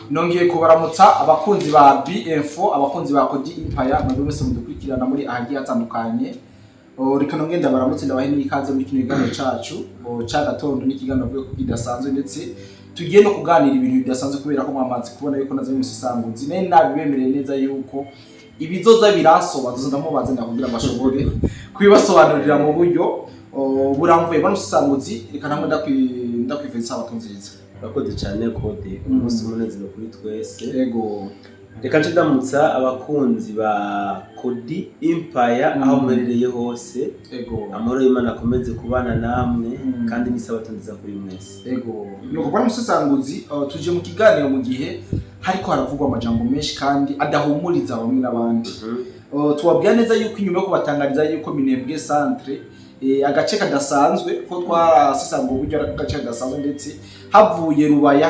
nongeye kubaramutsa abakunzi ba BF abakunzi ba Kodi Empire mu bimwe mu dukurikirana muri ahagiye atandukanye. Reka nongenda baramutse ndabahe n'ikaze muri kino kiganiro cacu ca gatondo n'ikiganiro vuga ko kidasanzwe ndetse tugiye no kuganira ibintu bidasanzwe kubera ko mwamazi kubona yuko nazo musisanguzi nene nabibemereye neza yuko ibizoza birasoba zozamo bazenda kugira bashobore kwibasobanurira mu buryo buramvuye bano musisanguzi reka namwe ndakwifeza abatunzi nziza. Bakoze cyane Kode umunsi munezero kuri twese. Yego. Reka ndamutsa abakunzi ba Kodi Empire aho mwerereye hose. Yego. Amahoro y'Imana akomeze kubana namwe kandi nisabatandiza kuri mwese. Yego. Nuko bwana musisanguzi tuje mu kiganiro mu gihe hariko haravugwa amajambo menshi kandi adahumuriza bamwe n'abandi. Tubabwira neza yuko inyuma yo kubatangariza yuko Minembwe Centre agace kadasanzwe ko twarasisanga uburyo agace kadasanzwe ndetse havuye Rubaya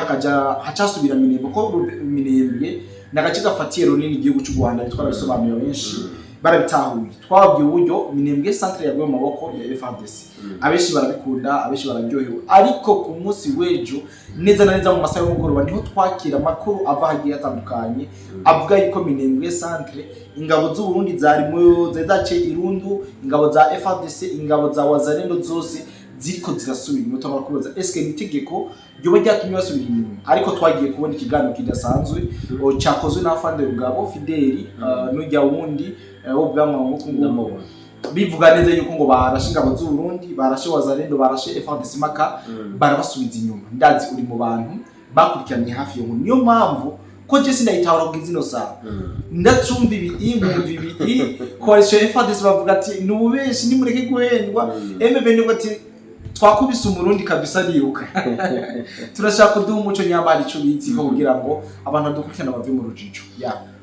hacasubira Minembwe ko Minembwe nagace gafatiye runini igihugu cy'u Rwanda twarabisobanuye benshi barabitahuye twabwiye uburyo Minembwe Centre yagwe mu maboko ya FARDC abeshi barabikunda abeshi bararyohewe ariko ku munsi wejo neza na neza mu masaha y'umugoroba niho twakira makuru ava hagiye atandukanye avuga yuko Minembwe Centre ingabo z'u Burundi zarimo zace irundu ingabo za FARDC ingabo za Wazalendo zose ziriko zirasubira inyuma twabakubaza eske nitegeko ryo ryatumye basubira inyuma ariko twagiye kubona ikiganiro kidasanzwe cyakozwe na Fande Rugabo Fideli n'ujya wundi wo bwamwa ngo kungomobona bivuga neza yuko ngo barashe ingabo z'u Burundi barashe Wazalendo barashe FARDC maka barabasubiza inyuma ndazi uri mu bantu bakurikiranye hafi yo niyo mpamvu ko je sinayitahura kugizino saa ndacumva ibi coalition FARDC bavuga ati nububeshi nimureke guhendwa MVN ngo ati twakubise umurundi kabisa riruka turashaka kuduha umuco nyamari ico bizi ko kugira ngo abantu badukurikirana bave mu rujijo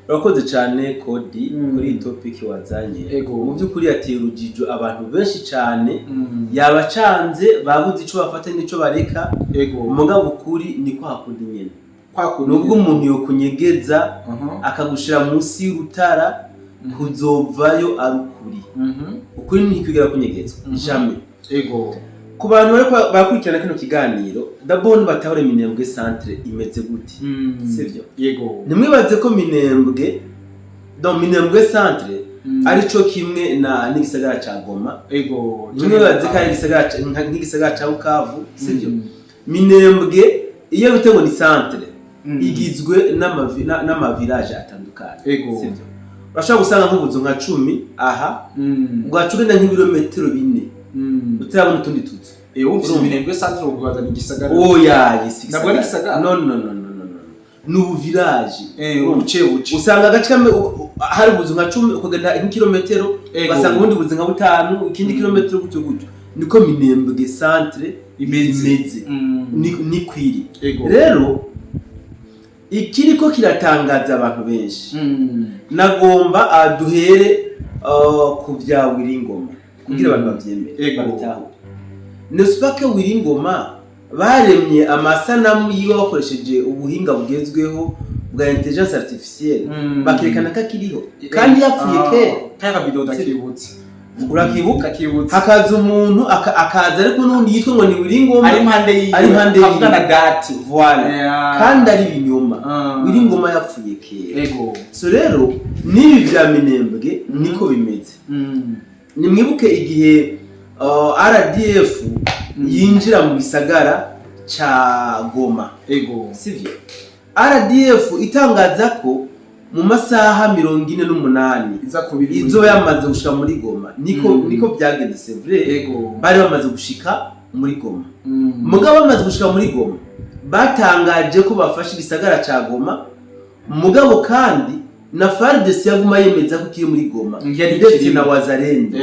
Urakoze cyane Kodi kuri topic wazanye mu byukuri yateye urujijo abantu benshi cyane yabacanze babuze ico bafata n'ico bareka umugabo ukuri niko hakundi nyene nubwo umuntu yo kunyegeza akagushira munsi y'urutara kuzovayo arukuri ukuri ntikwigira kunyegezwa jamais ku bantu bari bakurikirana kino kiganiro dabone batahure Minembwe Centre imeze gute sivyo nimwibaze ko Minembwe Centre arico kimwe na n'igisagara ca Goma nimwibaze ko ari igisagara ca Bukavu sivyo Minembwe iyo bitewe ni centre igizwe n'ama village atandukanye sivyo urashaka gusanga nk'ubuzo nka 10 aha ugacugenda nk'ibirometero 4 utarabona utundi tuzi wumvise Minembwe Centre ugubaza ni gisagara ntabwo ari gisagara no nubu village ubuce usanga agace hari ubuzo nka 10 ukagenda nk'ikilometero basanga ubundi buzi nka 5 ikindi kilometero gutyo niko Minembwe Centre imeze ni kwiri rero ikiriko kiratangaza abantu benshi nagomba aduhere ku vya Wiringoma kugira abantu bavyemere babitaho nesupake Wiringoma baremye amasanamu yiwe bakoresheje ubuhinga bugezweho bwa intelligence artificielle bakerekana ko akiriho kandi yapfuye kaya video ndakibutse urakibuka hakaza umuntu akaza ariko nundi yitwa ngo ni Wiringoma ari impande y'avugana date voilà kandi ari binyoma Wiringoma yapfuye kera so rero nibi vya Minembwe niko bimeze nimwibuke igihe RDF yinjira mu gisagara ca Goma sivyo RDF itangaza ko mu masaha 48 izo yamaze gushika muri Goma niko byagenze c'est vrai bari bamaze gushika muri Goma mugabo bamaze gushika muri Goma batangaje ko bafashe igisagara ca Goma mugabo kandi na FARDC yaguma yemeza ko kiri muri Goma ndetse na Wazalendo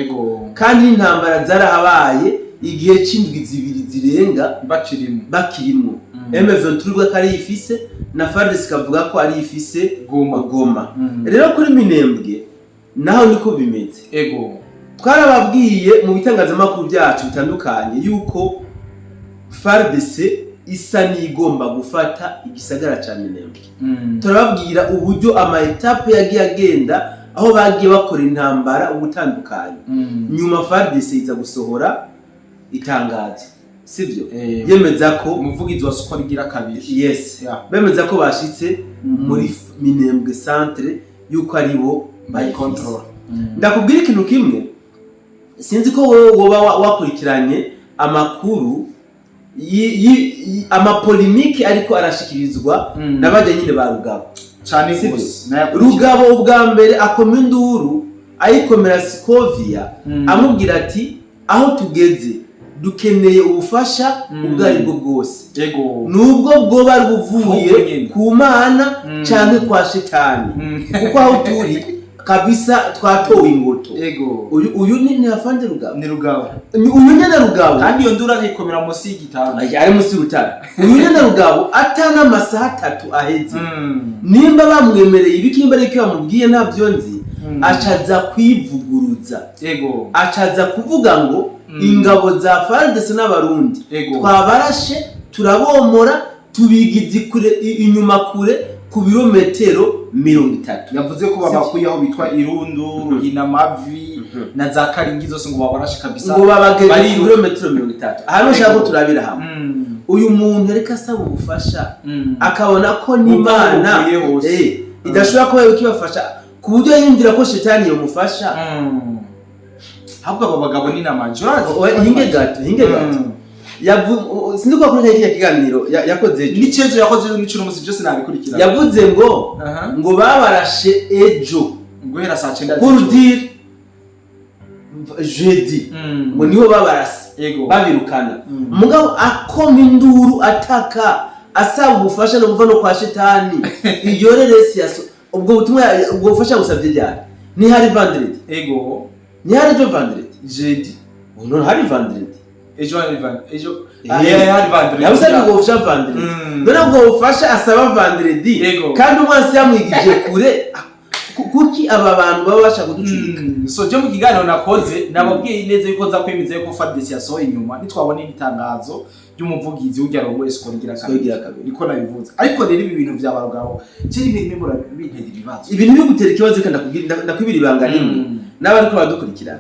kandi intambara zarahabaye igihe c'indwi zibiri zirenga bakirimo M23 kari ifise na FARDC kavuga ko ari ifise Goma rero kuri Minembwe naho niko bimeze twarababwiye mu bitangazamakuru byacu bitandukanye yuko FARDC isa n'igomba gufata igisagara ca Minembwe turababwira uburyo ama etape yagiye agenda aho bagiye bakora intambara ubutandukanye nyuma FARDC iza gusohora itangazo sivyo yemeza ko umuvugizi wa Skol igira kabiri yes bemeza ko bashitse muri Minembwe centre yuko ari bo by control ndakubwira ikintu kimwe sinzi ko woba wakurikiranye amakuru amapolimike ariko arashikirizwa n'abajya nyine ba Rugabo cyane gose Rugabo ubwa mbere akoma induru ayikomera Scovia amubwira ati aho tugeze dukeneye ubufasha ubwo ari bwo bwose nubwo bwo bari buvuye ku Mana cyane kwa Shetani kuko aho turi kabisa twatowe ingoto uyu ni afande Rugabo ni Rugabo uyu nyene Rugabo kandi iyo ndura yikomera musi y'igitabo ari musi y'urutara uyu nyene Rugabo atana amasaha 3 aheze nimba bamwemereye ibikimba reke bamubwiye ntabyo nzi acaza kwivuguruza acaza kuvuga ngo ingabo za FARDC n'abarundi twabarashe turabomora tubigize kure inyuma kure ku birometero 30 yavuze ko babakuye aho bitwa Irundu Ruhina Mavi na za Karingi zose ngo babarashe kabisa ngo babageze ku birometero 30 hano shaka turabira hamwe uyu muntu reka asaba ubufasha akabona ko n'Imana idashobora kuba ikibafasha ku buryo yindira ko Shetani yomufasha habwa babagabo ni namanje hinge gato sinzi ko kuri iki kiganiro yakoze n'icezo yakoze n'iciro musi cyose nabikurikira yavuze ngo babarashe ejo guhera saa 9 pour dire jeudi ngo niho babarase babirukana mugabo akoma induru ataka asaba ubufasha no kuva no kwa Shetani iyoreresi yaso ubwo butumwa ubwo bufasha gusabye ryari ni hari vendredi ni hari jo vendredi jeudi uno hari vendredi ejo hari vendredi yabusabye ubwo bufasha vendredi none ubwo bufasha asaba vendredi kandi umwansi yamwigije kure kuki aba bantu baba bashaka kuducurika so je mu kiganiro nakoze nababwiye neza yuko nza kwemeza yuko FARDC yasohoye inyuma nitwabona ibitangazo by'umuvugizi ujya rongo Skol igira kabiri niko nabivuze ariko rero ibi bintu by'abarugabo kiri ibintu bintera ibibazo ibintu byo gutera ikibazo kandi ndakwibira ibanga rimwe n'abariko badukurikirana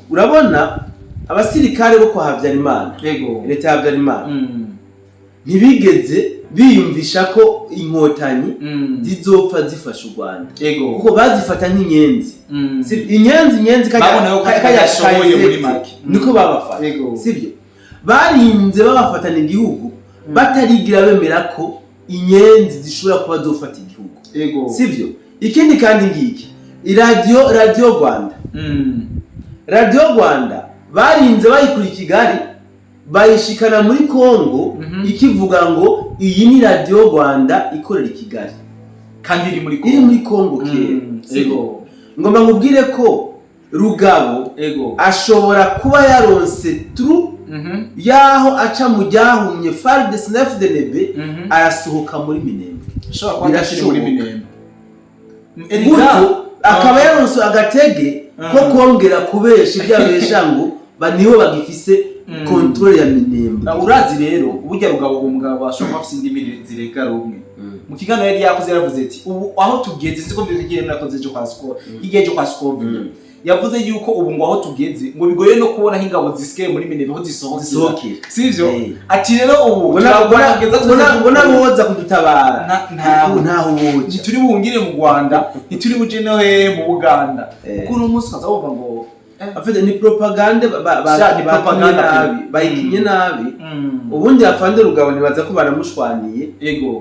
urabona abasirikare bo kwa Habyarimana leta ya Habyarimana ntibigeze biyumvisha ko inkotanyi zizopfa zifasha u Rwanda kuko bazifata nk'inyenzi inyenzi kayashoboye muri make niko babafata sibyo barinze babafatana igihugu batarigira bemera ko inyenzi zishobora kuba zofata igihugu sibyo ikindi kandi ngiki radio Rwanda barinze bayikura Kigali bayishikana muri Kongo ikivuga ngo iyi ni radio Rwanda ikorera Kigali kandi iri muri Kongo kera ngomba ngubwire ko Rugabo ashobora kuba yaronse true yaho aca mu ryahumye FARDC na FDLB arasohoka muri Minembwe ashobora kuba ashiri muri Minembwe akaba yaronse agatege ko kongera kubesha ibyabesha ngo baniho bagifise control ya Minembwe urazi rero uburyo Rugabo umugabo ashobora afise indimi zireka rumwe mu kiganiro yari yakoze yaravuze ati ubu aho tugeze siko bigiye nakoze cyo kwa Skol igiye cyo kwa Skol yavuze yuko ubu ngo aho tugeze ngo bigoye no kubona ingabo zisike muri Minembwe aho zisohokira sivyo ati rero ubu ubona boza kudutabara ntaho boje turi buhungire mu Rwanda ntituri buje no mu Buganda kuko no munsi kaza bova ngo afite ni propaganda bayikinye nabi ubundi afande Rugabo nibaza ko baramushwaniye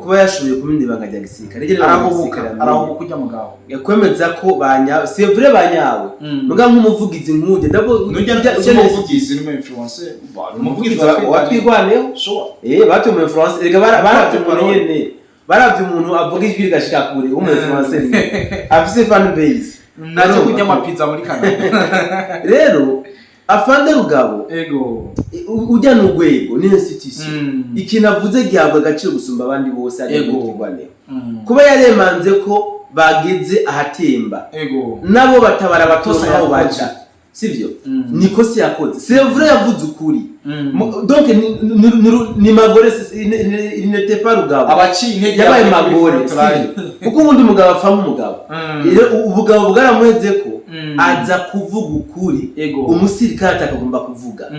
kuba yashoboye kumenya ibanga rya gisirikare araho kujya mugabo yakwemeza ko banya c'est vrai banyawe muga nk'umuvugizi nk'uje ndabo umuvugizi ni influencer umuvugizi watwigwaneho batu mu influencer erega baravye umuntu avuga ijwi rigashika kure influencer afise fan base naje kujya amapizza muri Canada rero afande Rugabo ujya n'ugwego ni institution ikintu avuze gihabwa agaciro gusumba abandi bose ari kwigwaneho kuba yaremanze ko bageze ahatemba nabo batabara batose aho baca sivyo niko se yakoze c'est vrai yavuze ukuri donc ni magore il n'était pas Rugabo abaci intege yabaye magore kuko ubundi mugabo apfa nk'umugabo ubugabo bwaramuheze ko aza kuvuga ukuri umusirikare atakagomba kuvuga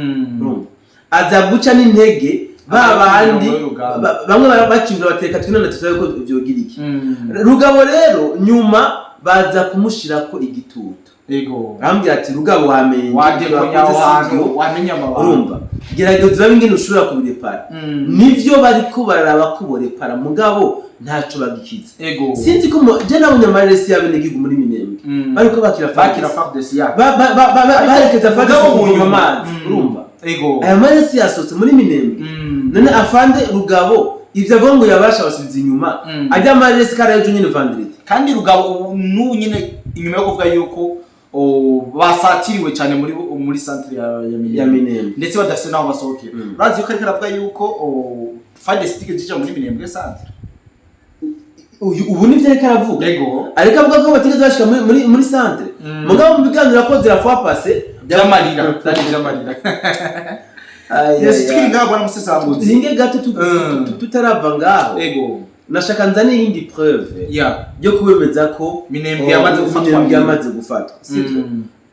aza guca n'intege babandi bamwe bakimvira bateka twinana tutaye ko byogira iki. Rugabo rero nyuma baza kumushirako igitutu. Ego. Rambwira ati Rugabo wamenye wamenya amabanga. Urumva? Gerageza bingine ushobora kubirepara. Nivyo bariko bararaba kuborepara mugabo ntaco bagikiza. Ego. Sinzi ko je nabonye amaresi y'abenegihugu muri Minembwe. Bariko bakira FARDC ya. Barekeza FARDC mu mazi. Urumva? Ego. Aya maresi yasotse muri Minembwe. None afande Rugabo ivyo avongo yabasha basubiza inyuma. Ajya amaresi karayo nyine vendredi. Kandi Rugabo n'ubu nyine inyuma yo kuvuga yuko basatiriwe cyane muri centre ya Minembwe ndetse badafite naho basohokera. Urazi yuko ariko aravuga yuko FARDC tigeze muri Minembwe centre. Ubu nivyo ariko aravuga. Yego. Ariko avuga ko batigeze bashika muri centre. Mugabo mu biganiro ko zirafa passer byamarira. Yes, twinga bwana musesanguzi. Zinge gato tutarava ngaho. Yego. Nashaka nzane yindi preuve yo kubemeza ko Minembwe yamaze gufatwa. Sivyo?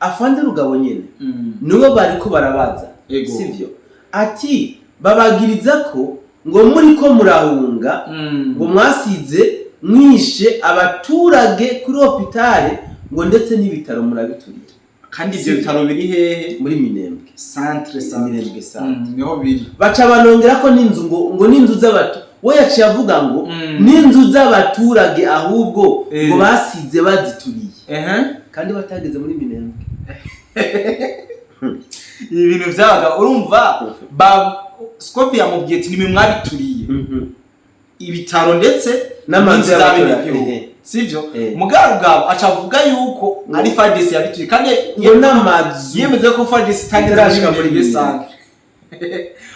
Afande Rugabo nyene niwe bariko barabaza. Sivyo? Ati babagiriza ko ngo muri ko murahunga ngo mwasize mwishe abaturage kuri hopitale ngo ndetse n'ibitaro murabiturira. Kandi ivyo bitaro biri hehe? Muri Minembwe centre Minembwe centre. Niho biri. Baca banongera ko n'inzu ngo n'inzu z'abatu we yaciye avuga ngo n'inzu z'abaturage ahubwo ngo basize bazituriye. Kandi batageze muri Minembwe. Ibintu vyaga urumva scope ya mubwiye ati nimwe mwabituriye. Ibitaro ndetse n'amanzu y'abaturage. Sivyo? Mugarugabo acavuga yuko ari FARDC yabituriye kandi ngo n'amazu yemeze ko FARDC itagirashika muri Besanga.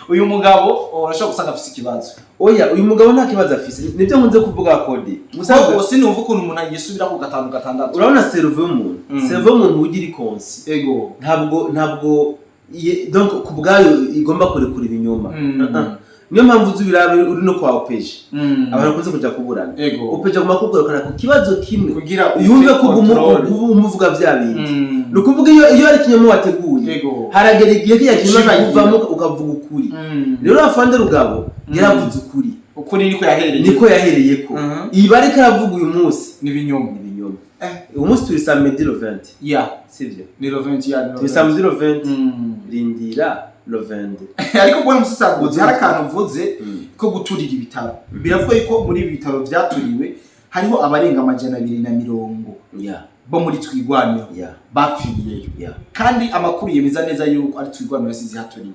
Uyu mugabo urashaka gusanga afise ikibazo. Oya uyu mugabo nta kibazo afise. Nibyo nkunze kuvuga kodi. Musago sinumva ukuntu umuntu yisubira ku gatanu gatandatu. Urabona serve y'umuntu. Serve y'umuntu ugira ikonsi. Ego. Ntabwo donc kubgayo igomba kurekura ibinyoma. Niyo mpamvu uzubirabe uri no kwa opeje. Abantu bakunze kuja kuburana. Opeje agomba kugurekana ku kibazo kimwe kugira yumve ko umuvuga vya bintu. Nukuvuga iyo ari kinyoma wateguye. Haragera igihe kinyoma kuvamo ukavuga ukuri. Rero afande Rugabo yaravuze ukuri. Ukuri niko yahereye ko. Iba ariko aravuga uyu munsi ni binyoma. Uyu munsi turi samedi le 20. Ya, sivyo. Ni le 20 ya. Turi samedi le 20. Rindira le 22. Ariko bwana musesanguzi harakantu mvuze ko guturira ibitaro. Biravuga yuko muri ibi bitaro vyaturiwe hariho abarenga 240 bo muri twigwaniro bapfiriyeyo. Kandi amakuru yemeza neza yuko ari twigwaniro yasize haturiye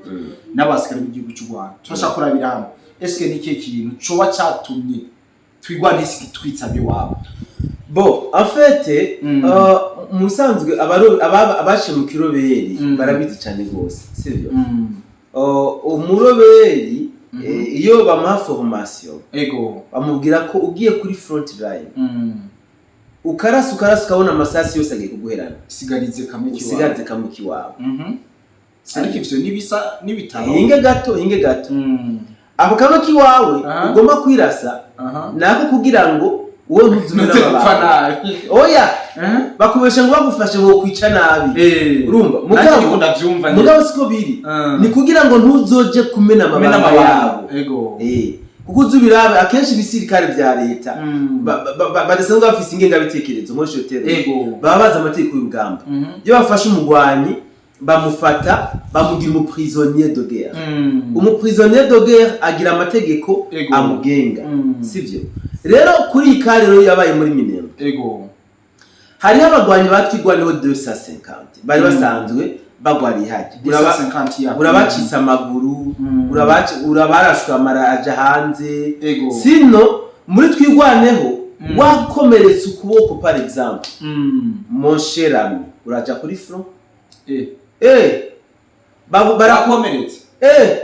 n'abasikari b'igihugu cy'u Rwanda. Turashaka kurabira hamwe. Eske ni ke kintu coba cyatumye twigwaniro twitsa biwabo? Bo, en fait, musanzwe abashe mu kiroberi barabizi cyane gose, sivyo? Umuroberi iyo bamuha formation, bamubwira ko ugiye kuri front line. Ukarasa ukabona amasasi yose agiye kuguherana. Sigarize kamuki wawe. Ariko ivyo nibisa nibitaro. Hinge gato. Ako kamuki wawe ugomba kwirasa nako kugira ngo uwo ntuzumena baba. Oya. Bakubesha ngo bagufashe ngo kwica nabi. Urumva? Mugabo siko biri. Ni kugira ngo ntuzoje kumena amabanga yabo. Kuko uzubirabe akenshi bisirikare bya leta badasanga bafise ingenga bitekerezo muri shotero. Baba baza amategeko y'urugamba. Iyo bafashe umugwanyi bamufata bamugira umuprisonnier de guerre. Umuprisonnier de guerre agira amategeko amugenga. Sivyo? Rero kuri ikarero yabaye muri Minembwe. Hari abagwanyi batwigwaneho 250 bari basanzwe bagwari haje. Urabacitsa amaguru, urabarashwa amaraja hanze. Sino muri twigwaneho wakomeretse ukuboko par exemple. Mon cher ami, uraja kuri front? Barakomeretse.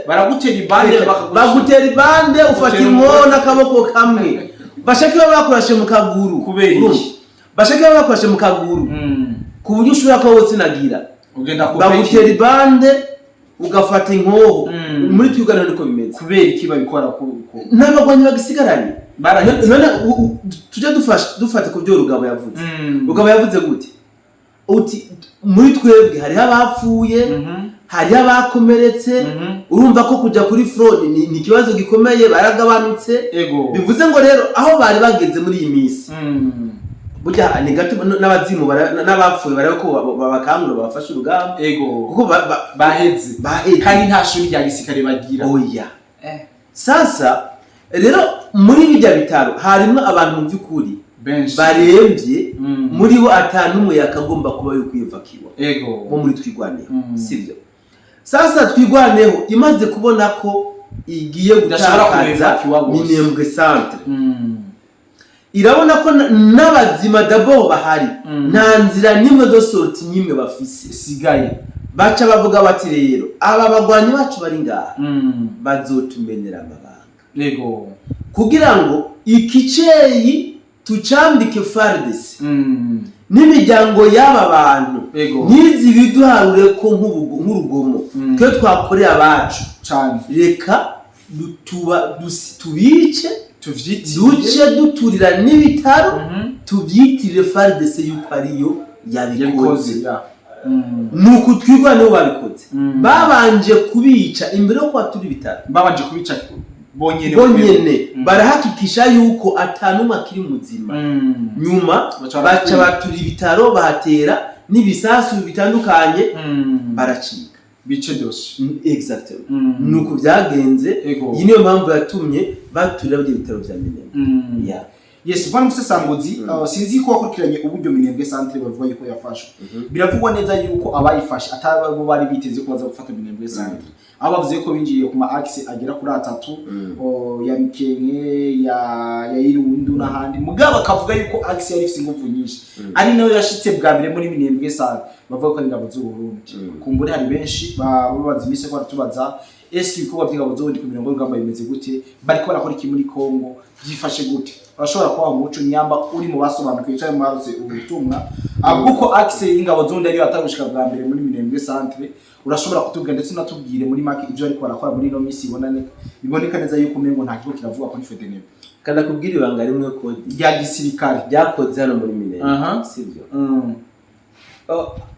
Baragutera ibande ufata inkona akaboko kamwe. Bashaka bakurashe mu kaguru. Kubera iki? Bashaka bakurashe mu kaguru. Ku buryo ushobora ko wotsinagira. Ugenda ku bagutera ibande ugafata inkoho. Muri twigana niko bimeze. Kubera iki babikora ko n'abagwanyi bagisigaranye. None tuje dufata ku byo Rugabo yavuze. Rugabo yavuze gute? Uti muri twebwe hari abapfuye hari abakomeretse urumva ko kujya kuri front ni ikibazo gikomeye baragabanutse bivuze ngo rero aho bari bageze muri iyi minsi burya ni gato n'abazimu n'abapfuye baraba ko babakangura babafasha urugamba kuko baheze kandi nta shuri rya gisirikare bagira oya sasa rero muri bijya bitaro harimo abantu mu by'ukuri barembye muri bo atanumwe yakagomba kuba yo kwivakiwa bo muri twigwaneho sibyo sasa twigwaneho imaze kubona ko igiye gutakaza Minembwe centre irabona ko n'abazima dabo bahari nta nzira nimwe do sorti nimwe bafise sigaye baca bavuga bati rero aba bagwanyi bacu bari ngaha bazotumenera amabanga kugira ngo ikiceyi tucambike FARDC n'imiryango y'aba bantu n'izi biduharure ko nk'urugomo twe twakoreye abacu cyane reka tubice duce duturira n'ibitaro tubyitirire FARDC yuko ariyo yabikoze nuko twigwaneho babikoze babanje kubica imbere yo kwatura ibitaro babanje kubica bonyene barahakikisha yuko atanumwe akiri muzima nyuma baca batura ibitaro bahatera n'ibisasu bitandukanye baracika bice dose exactement nuko byagenze iyi niyo mpamvu yatumye baturira byo bitaro bya Minembwe yes bwana musesanguzi sinzi ko wakurikiranye uburyo Minembwe centre bavuga yuko yafashwe biravugwa neza yuko abayifashe atabo bari biteze ko baza gufata Minembwe centre abavuze ko binjiriye ku ma axe agera kuri 3 ya Mikenke ya Irundu n'ahandi mugabo akavuga yuko axe yari ifite ingufu nyinshi ari nayo yashitse bwa mbere muri Minembwe centre bavuga ko ingabo z'u Burundi kumbure hari benshi babaza imise ko tubaza eski ibikorwa by'ingabo z'ubundi ku mirongo y'urugamba bimeze gute bariko barakora iki muri Kongo byifashe gute urashobora kuba umuco nyamba uri mu basobanukiye cyane marose ubutumwa avuko axe y'ingabo z'ubundi ari atagushika bwa mbere muri Minembwe centre urashobora kutubwira ndetse natubwire muri make ibyo ariko barakora muri no misi iboneka neza yuko umengo nta kigo kiravuga ko ni FDNB kana kubwira ibanga rimwe kodi rya gisirikare byakoze hano muri Minembwe sibyo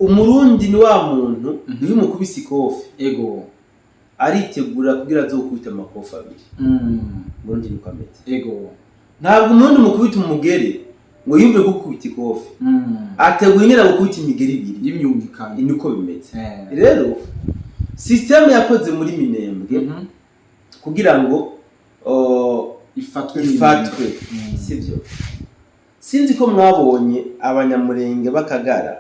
umurundi ni wa muntu uyu mukubisi kofi aritegura kugira azokubita amakofi abiri murundi ni kwamete ntabwo umurundi mukubita umugere ngo yumve ko gukubita ikofi ateguye nyine gukubita imigeri ibiri y'imyumvikano niko bimeze rero system yakoze muri Minembwe kugira ngo ifatwe sivyo sinzi ko mwabonye abanyamurenge bakagara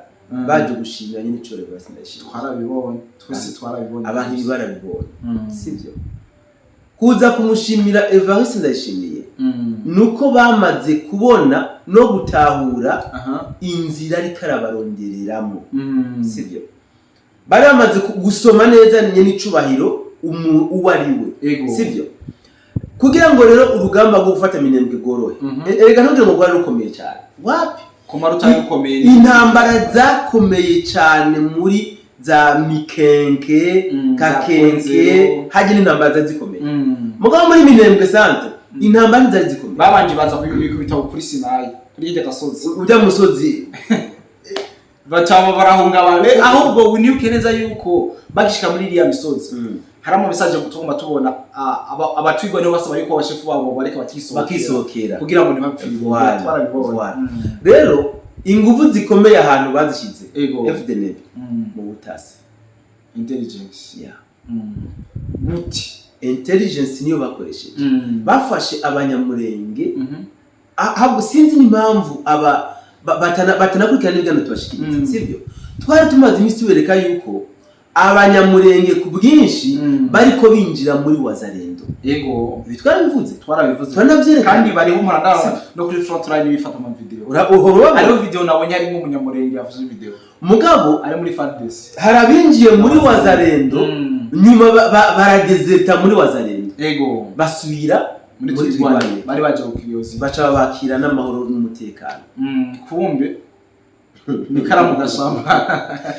baje gushimira nyine core basindashimye twarabibonye twese twarabibonye abantu barabibonye sivyo kuza kumushimira Evariste Ndayishimiye nuko bamaze kubona no gutahura inzira ari karabarondereramo sivyo bari bamaze gusoma neza nyine icubahiro uwariwe sivyo kugira ngo rero urugamba rwo gufata Minembwe gorohe erega ntugire ngo rwari rukomeye cyane wapi komeye intambara zakomeye cyane muri za Mikenke Kakenke haje n'intambara zikomeye mugabo muri Minembwe centre intambara zari zikomeye babanje baza kubikubita kuri Sinayi kuri ide gasozi ujya musozi bacaba barahungabane ahubwo unibuke neza yuko bagishika muri iriya misozi haramo message gutuma tubona abatwigwa niho basaba yuko abashefu babo bareka bakisokera kugira ngo ntibapfire twarabibona rero ingufu zikomeye ahantu bazishize FDNB mu butasi intelligence guti intelligence niyo bakoresheje bafashe abanyamurenge ahubwo sinzi n'impamvu batanakurikirana n'ibigano tubashikiriza sivyo twari tumaze imisi tubereka yuko abanyamurenge ku bwinshi bariko binjira muri Wazalendo bitwarabivuze twanabyereka kandi bariho umurandara no kuri front line bifata ama video ariho video nabonye harimo umunyamurenge yavuze video mugabo ari muri FARDC harabinjiye muri Wazalendo nyuma baragezeta muri Wazalendo basubira muri twigwane bari baje kukiyozi baca bakira n'amahoro n'umutekano kumbe ni karamu gashamba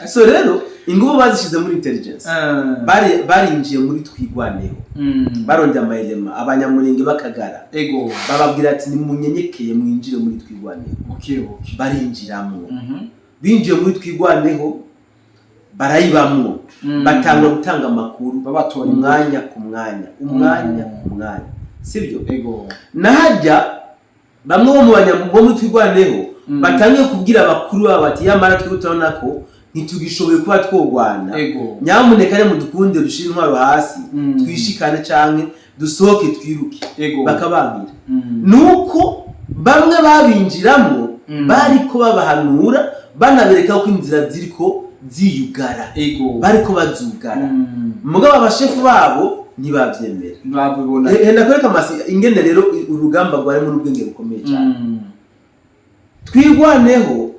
so rero ingufu bazishize muri intelligence barinjiye muri twigwaneho barondya amayelema abanyamurenge bakagara bababwira ati nimunyenyekeye mwinjire muri twigwaneho barinjiramo binjiye muri twigwaneho barayibamwo batanga gutanga amakuru babatora umwanya ku mwanya sibyo nahajya bamwe bo mu twigwaneho batangiye kubwira abakuru babo bati yamara twe utabona ko ntitugishoboye kuba twogwana nyamuneka ne mudukunde dushira intwaro hasi twishikane canke dusohoke twiruke bakabangira nuko bamwe babinjiramo bariko babahanura banabereka ko inzira ziriko ziyugara bariko bazugara mugabo abashefu babo ntibavyemera babibona henda kwereka masi ingene rero urugamba rwarimo n'ubwenge bukomeye cyane twigwaneho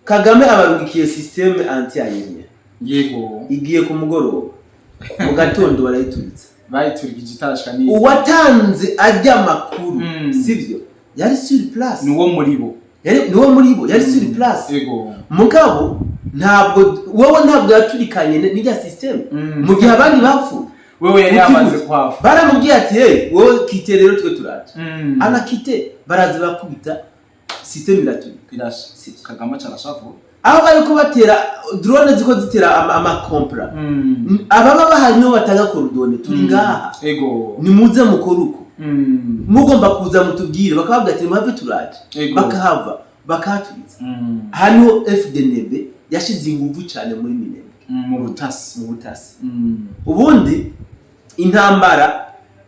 Kagame abarugikiye systeme anti ayeria igiye ku mugoroba mu gatondo barayituritse bayiturikije itashika ni uwatanze ajya makuru sivyo yari sur place niwo muri bo yari sur place mugabo ntabwo yaturikanye n'ijya systeme mu gihe abandi bapfu wewe yari yamaze kwafa baramubwiye ati wowe kite rero twe turaje anakite barazi bakubita systeme iraturika Kagame cyarashavu aho bariko batera drone ziko zitera amakompra ababa bahari no batanga korodone turi ngaha ni muze mukoruko mugomba kuza mutubwire bakavuga ati muhave turaje bakahava bakaturitsa hano FDNB yashize inguvu cyane muri Minembwe mu butasi ubundi intambara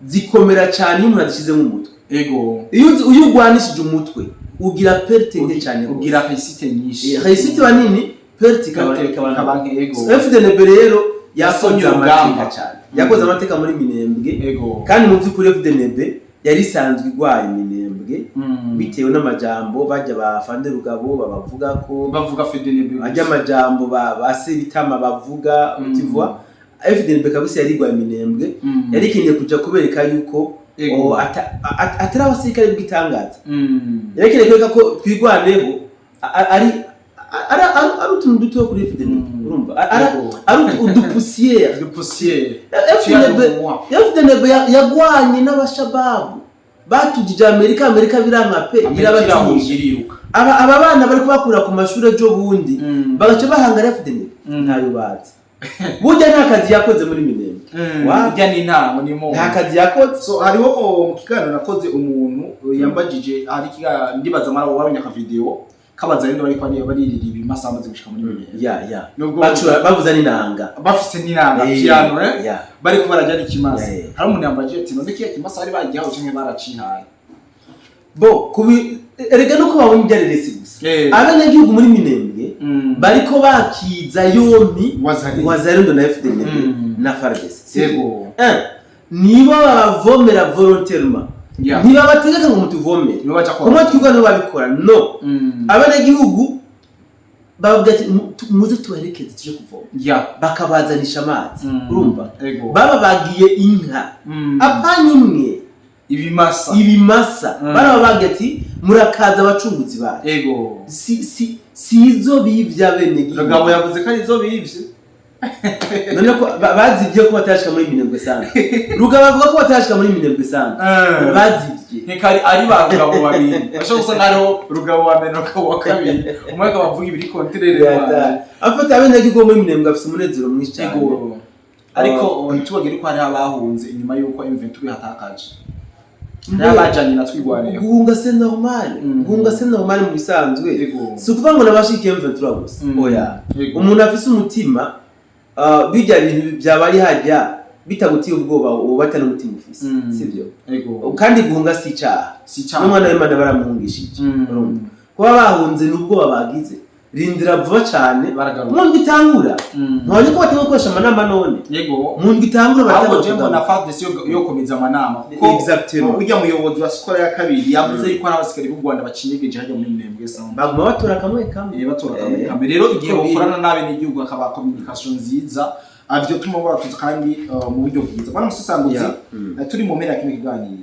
zikomera cyane iyo umuntu adishize mu mutwe iyo ugwanishije umutwe ugira perte nke cyane ugira réussite nyinshi réussite banini perte kabanke FDNB rero yakoze amateka cyane yakoze amateka muri Minembwe kandi mu byukuri FDNB yari isanzwe igwaye Minembwe bitewe n'amajambo bajya bafande rugabo bavuga FDNB bajya amajambo base bitama bavuga utivwa FDNB kabisa yari igwaye Minembwe yari kinye kuja kubereka yuko atari abasirikare bw'itangaza yarekere kweka ko twigwaneho ari utuntu duto kuri FDNB urumva ari udupusiere FDNB yagwanye n'abashababu batujije Amerika biranka birabacungiriruka aba bana bari kubakura ku mashuri ejo bundi bagace bahangara FDNB ntayo bazi burya nta kazi yakoze muri Minembwe burya ni intango ni mo nta kazi yakoze so hariho mu kiganiro nakoze umuntu yambajije hari ndibaza mara wabonye aka video kabaza rero bari kwani baririra ibimasa amaze gushika muri Minembwe nubwo bavuza n'inanga bafise n'inanga piano bari ko barajya n'ikimasa hari umuntu yambajije ati none kiya kimasa bari bagihaho cyane baracihaye kubi erega nuko babonye ibyarerese gusa abanyagihugu muri Minembwe bariko bakiza yombi wazarendo na FDNB na FARDC niba bavomera volontairement niba bategeka ngo mutuvomere kuma twigwana babikora no abanyagihugu bavuga ati muze tubarekeze tuje kuvoma bakabazanisha amazi urumva baba bagiye inka apana imwe ibimasa barabaga ati murakaza abacunguzi ba sizo bivya bene Rugabo yavuze ko arizo bivye none ko bazivye ko batashika muri Minembwe sana Rugabo avuga ko batashika muri Minembwe sana bazivye nkari ari ba Rugabo babiri bashaka gusanga ariho Rugabo wa mbere no wa kabiri umwe bavuga ibiri kontrere afata abene gigo muri Minembwe afise umunezero mwinshi cyane ariko ntitubagire ko hari abahunze inyuma yuko M23 hatakaje n'abajanye natwigwaneye guhunga c'est normal mu bisanzwe si ukuvuga ngo nabashike M23 gusa oya umuntu afise umutima bijya ibintu byabari hajya bitagutiye ubwoba ubatana umutima ufise sivyo kandi guhunga si cyaha n'umwana w'Imana baramuhungishije kuba bahunze n'ubwoba bagize rindira vuba cyane mu bitangura none ko batangiye gukoresha amanama none mu bitangura batangiye na FARDC yo komeza amanama exactement ujya muyobozi wa skora ya kabiri yavuze yuko n'abasikari b'u Rwanda bacinyegeje hajya muri Minembwe samba baguma batora kamwe rero igihe bakorana nabe n'igihugu akaba communication nziza avyo tuma baratuza kandi mu buryo bwiza bana musasanguzi turi mu mpera kimwe kiganiro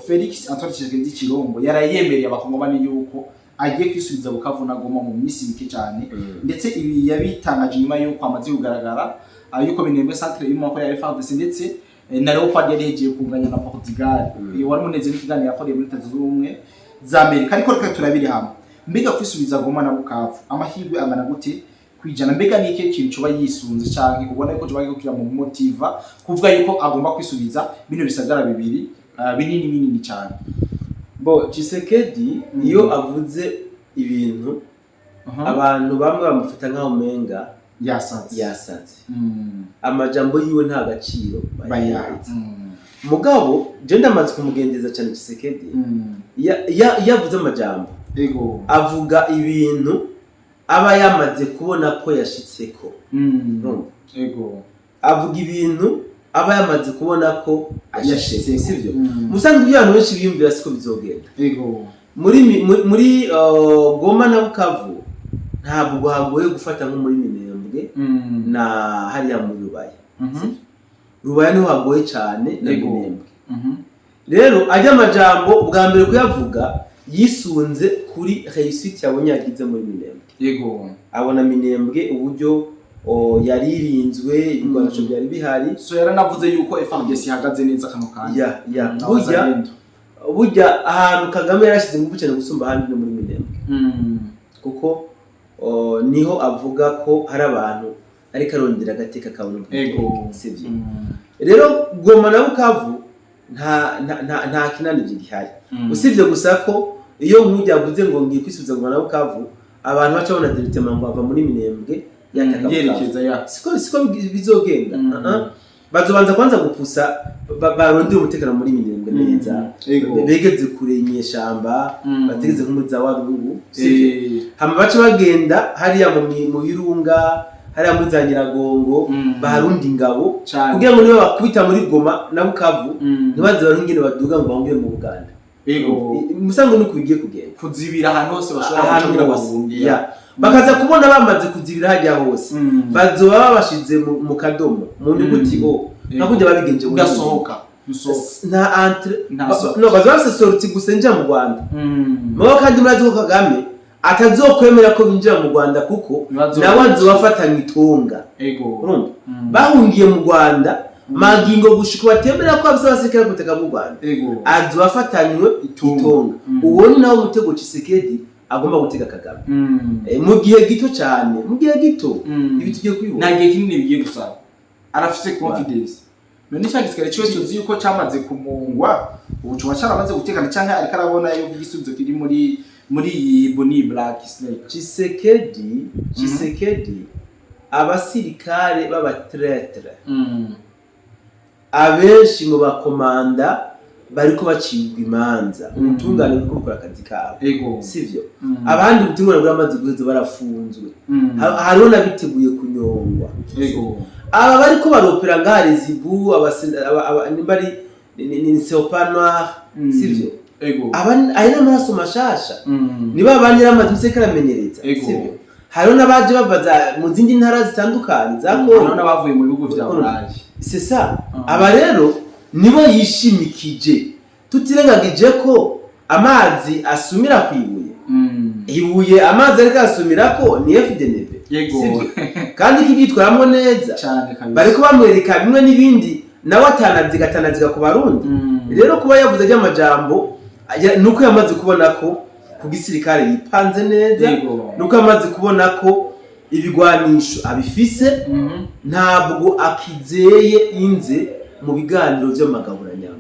Felix Antoine Tshisekedi Chilombo yarayemereye abakongomani yuko agiye kwisubiza Bukavu na Goma mu minsi mike cyane ndetse ibi yabitangaje nyuma yuko amaze kugaragara yuko Minembwe centre irimo ko ya FARDC ndetse na Leopard yari hegiye kunganya na Portugal wari muneze n'ikiganiro yakoreye muri Leta Zunze Ubumwe za Amerika ariko reka turabiri hamwe mbega kwisubiza Goma na Bukavu amahirwe angana gute kwijana. Mbega ni iki kintu coba yisunze canke ubona yuko coba gikira mu motiva kuvuga yuko agomba kwisubiza bino bisagara bibiri binini cyane? Bo Tshisekedi iyo avuze ibintu abantu bamwe bamufata nkaho menga yasaze amajambo yiwe nta gaciro bayazi. Mugabo je ndamaze kumugendeza cyane Tshisekedi yavuze amajambo avuga ibintu aba yamaze kubona ko yashitseko. Avuga ibintu aba yamaze kubona ko yashitse, sivyo? Musanzwe abantu benshi biyumvira siko bizogenda. Muri Goma na Bukavu ntabwo hagoye gufata nko muri Minembwe na hariya muri Rubaya. Rubaya niho hagoye cyane na Minembwe. Rero ajya amajambo bwa mbere kuyavuga yisunze kuri réussite yabonye yagize muri Minembwe. Abona Minembwe uburyo yaririnzwe ibigwanisho byari bihari, so yaranavuze yuko FARDC ihagaze neza kano kanya. Burya ahantu Kagame yarashize ingufu cyane gusumba ahandi no muri Minembwe. Kuko niho avuga ko hari abantu ariko arondera agateka kabone. Sivyo? Rero Goma na Bukavu nta kinanije gihari. Usivye gusa ko iyo nkujya avuze ngo ngiye kwisubiza Goma na Bukavu abantu baca bona directement ngo bava muri Minembwe yerekeza siko bizogenda. Bazobanza kwanza gupusa barondera umutekano muri Minembwe neza, begeze kure inyeshamba, bategeze nk'umuza wa Rungu. Hama baca bagenda hariya mu Birunga, hariya muri za Nyiragongo, barundi ingabo kugira ngo niba bakubita muri Goma na Bukavu ntibaze barungire baduga ngo bahungire mu Buganda. Musango nuko bigiye kugenda kuzibira ahantu hose bashobora kugira basungiya, bakaza kubona bamaze kuzibira hajya hose bazoba babashize mu kadomo mu nyuguti o nakujya babigenje muri gasohoka nta entre no bazoba sorti gusenja mu Rwanda. Mwo kandi murazi ko Kagame atazokwemera ko binjira mu Rwanda kuko nabanze bafatanye itonga. Bahungiye mu Rwanda magingo gushika batemera ko abasabasirikare guteka mu Rwanda azobafatanywe itonga. Uwo ni nawo mutego Tshisekedi agomba gutega Kagame mu gihe gito cyane, mu gihe gito ibi tugiye kwibona nta gihe kinini bigiye gusaba. Arafite confidence none cyagizwe cyo tuzi yuko cyamaze kumungwa ubucuma cyaramaze gutekana cyangwa ariko arabona yuko igisubizo kiri muri Boni Black Snake. Tshisekedi abasirikare b'abatretre abenshi mu bakomanda bariko bacibwa imanza umutungane bwo gukora akazi kabo, sivyo? Abandi ubutungane bw'amazi guheza barafunzwe, hariho nabiteguye kunyongwa. Aba bariko baropera ngare zibu nimbari ni Seopanwa, sivyo? Ari n'amaraso mashasha niba abandi n'amazi musekaramenyereza, sivyo? Hariho nabaje bavaza mu zindi ntara zitandukanye za Kongo, hariho nabavuye mu bihugu vya Burayi. C'est ça. Aba rero nibo yishimikije, tutirengagije ko amazi asumira kwibuye. Ibuye amazi ariko asumira ko ni FDNB. Kandi kigitwaramo neza cyane kabisa. Bariko bamwereka bimwe n'ibindi nawe atanaziga ku Barundi. Rero kuba yavuze y'amajambo nuko yamaze kubona ko kugisirikare yipanze neza, nuko yamaze kubona ko ibigwanisho abifise, ntabwo akizeye inze mu biganiro by'amagaburanyama,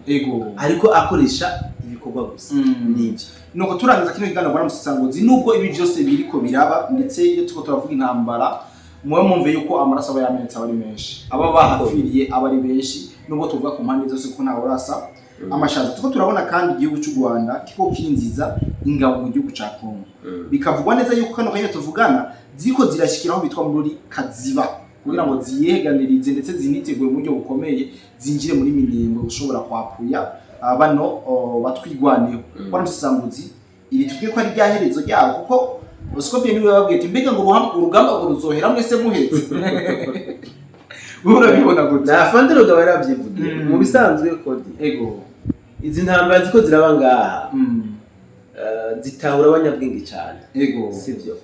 ariko akoresha ibikorwa gusa. Nibyo nuko turangiza kino kiganiro bwana Musangozi, nubwo ibi byose biriko biraba ndetse iyo tuko turavuga intambara mwe mumve yuko amaraso aba yamenetse abari menshi, aba bahafiriye abari benshi, nubwo tuvuga ku mpande zose ko ntawe urasa amashaza. Tuko turabona kandi igihugu cy'u Rwanda kiko kinziza ingabo mu gihugu cya Kongo, bikavugwa neza yuko kano kanya tuvugana ziko zirashikiraho bitwa muri Kaziba kugira ngo ziyeganirize ndetse zinitegure mu buryo bukomeye zinjire muri Minembwe gushobora kwapuya bano batwigwaneho. Bwana Musangozi, iri tugiye ko ari ryaherezo ryabo kuko Scorpion niwe babwiye mbega ngo urugamba ngo ruzohera mwese muhetse. Urabibona gute? Na Fandero gaba yaravyivugiye mu bisanzwe kodi. Izi ntambara ziko ziraba ngaha zitahura abanyabwenge cyane, sivyo?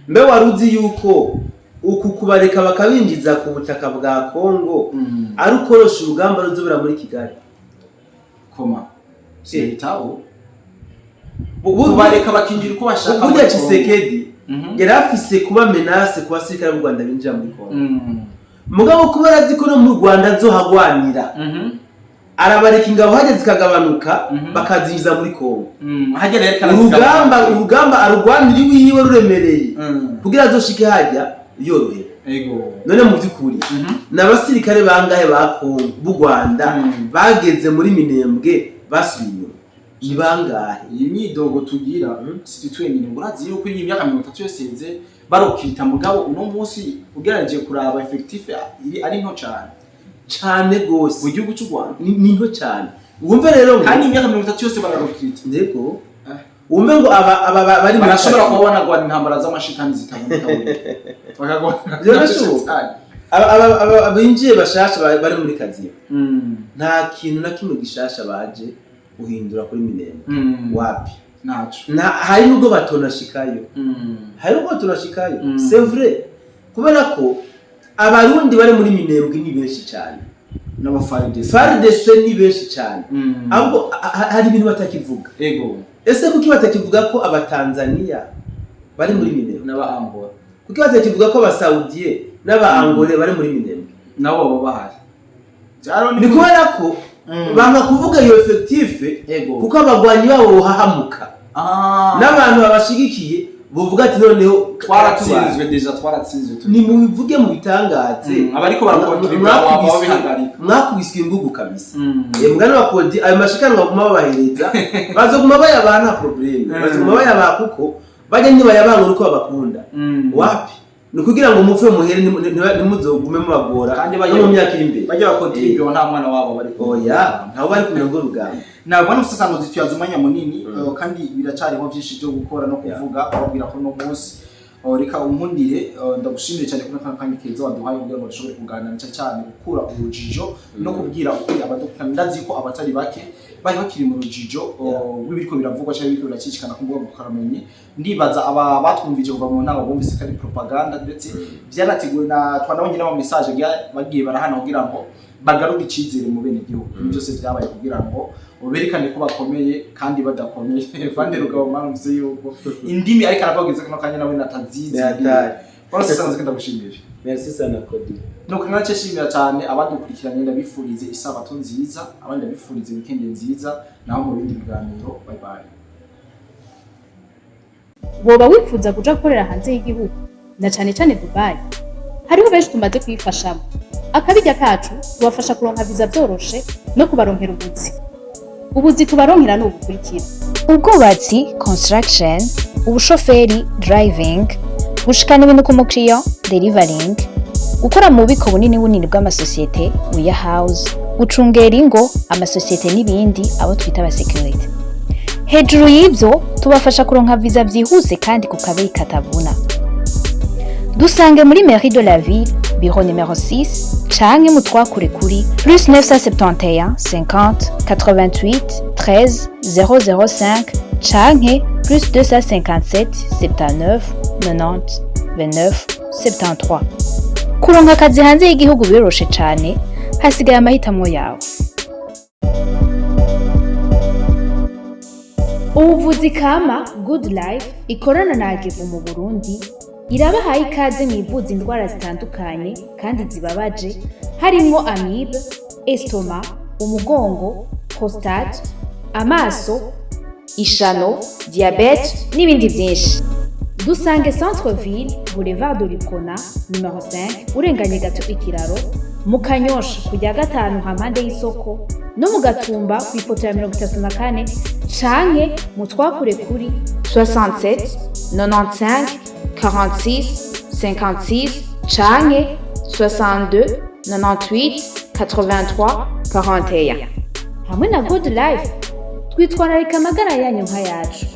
Mbe waruzi yuko uku kubareka bakabinjiza ku butaka bwa Kongo ari ukorosha urugamba ruzobera muri Kigali? Koma sitawo kubareka bakinjira uko bashaka. Burya Tshisekedi yari afise kuba menace ku basirikare b'u Rwanda binjira muri Kongo mugabo kubera azi ko no mu Rwanda zohagwanira arabareka ingabo hageze zikagabanuka bakazinjiza muri Kongo urugamba arugwanira iwiwe ruremereye kugira azoshike hajya yorohera none mu by'ukuri n'abasirikare bangahe ba Kongo b'u Rwanda bageze muri Minembwe basubiye ni bangahe iyi myidogo tugira si twenyine urazi yuko iyi myaka 30 yose yenze barokita mugabo uno munsi ugerageje kuraba effectif ari nto cyane gose mu gihugu cy'u Rwanda ni nto cyane wumve rero kandi imyaka 30 yose bararokita ndego wumve ngo aba bari barashobora kubona ngo intambara z'amashitani zitaboneka bakagona aba binjiye bashasha bari muri kazi nta kintu na kimwe gishasha baje uhindura kuri Minembwe wapi naco hari nubwo batonashikayo c'est vrai kubera ko abarundi bari muri Minembwe ni benshi cyane n'abafaridese ni benshi cyane ahubwo hari ibintu batakivuga ese kuki batakivuga ko abatanzania bari muri Minembwe n'abaangola kuki batakivuga ko abasaudie n'abaangole bari muri Minembwe nabo baba bahari ni kubera ko banga kuvuga iyo effectif kuko abagwanyi babo hahamuka n'abantu babashigikiye buvuga ati noneho twaratsinzwe ni mubivuge mu bitangaze abariko barakontribura wabo bihagarika mwakubiswe ingugu kabisa mugana bakodi ayo mashikanwa baguma babahereza bazoguma bayabana problem bazoguma bayabaha kuko bajye ntibayabanga uko babakunda wapi nukugira ngo mupfe muhere ntimuzogume mubagora kandi mu myaka iri imbere bajye bakontribura nta mwana wabo bari oya ntaho bari kumenya ngo rugamba nabwo n'usasango zityaza umanya munini kandi biracariho byinshi byo gukora no kuvuga ababwira ko no munsi reka umpundire ndagushimire cyane kuko kandi keza waduhaye kugira ngo dushobore kuganira cyane gukura urujijo no kubwira ukuri abadukana ndazi ko abatari bake bari bakiri mu rujijo w'ibiriko biravugwa cyangwa ibiriko biracicikana ku mbuga nkoranyambaga ndibaza aba batwumvije kuva mu nama bumvise ko ari propaganda ndetse byanateguwe na twanabonye n'ama message bagiye barahana kugira ngo bagaruke icizere mu bene igihugu byose byabaye kugira ngo berekane ko bakomeye kandi badakomeye vande rugabo manumvise yuko indimi ariko arabageze ko kanya nawe natazizi bose sanze kenda gushimira merci sana Kodi no kana cyashimira cyane abadukurikiranye ndabifurize isabato nziza abandi ndabifurize weekend nziza naho mu bindi biganiro bye bye woba wifuza kuja gukorera hanze y'igihugu na cyane cyane Dubai hariho benshi tumaze kwifashamo akabijya kacu tubafasha kuronka visa byoroshe no kubaronkera ubuzi tubaronkera no gukurikira ubwubatsi construction ubushoferi driving gushikana ibintu ku mukiriya delivering gukora mu bubiko bunini bw'amasosiyete warehouse gucungera ingo amasosiyete n'ibindi abo twita aba security hejuru y'ibyo tubafasha kuronka visa byihuse kandi ku kabeyi katavuna dusange muri mairie de la ville bureau numéro 6 canke mutwakure kuri plus 971 50 88 13 005 canke plus 257 79 90 29 73 kuronka akazi hanze y'igihugu biroroshe cane hasigaye amahitamo yawe ubuvuzi kama good life ikorana na Agevu mu Burundi irabahaye ikaze mu ivuza indwara zitandukanye kandi zibabaje harimo amibe, estoma, umugongo, prostate, amaso, ishano, diabete n'ibindi byinshi. Dusange Centre Ville, Boulevard de l'Icona, numéro 5, urenganye gato ikiraro, mu Kanyosha kujya gatanu hampande y'isoko no mu Gatumba ku ipoto ya 34 canke mutwakure kuri 67 95 46 56 canke 62 98 83 41. Hamwe na Good Life twitwararika amagara yanyu nka yacu.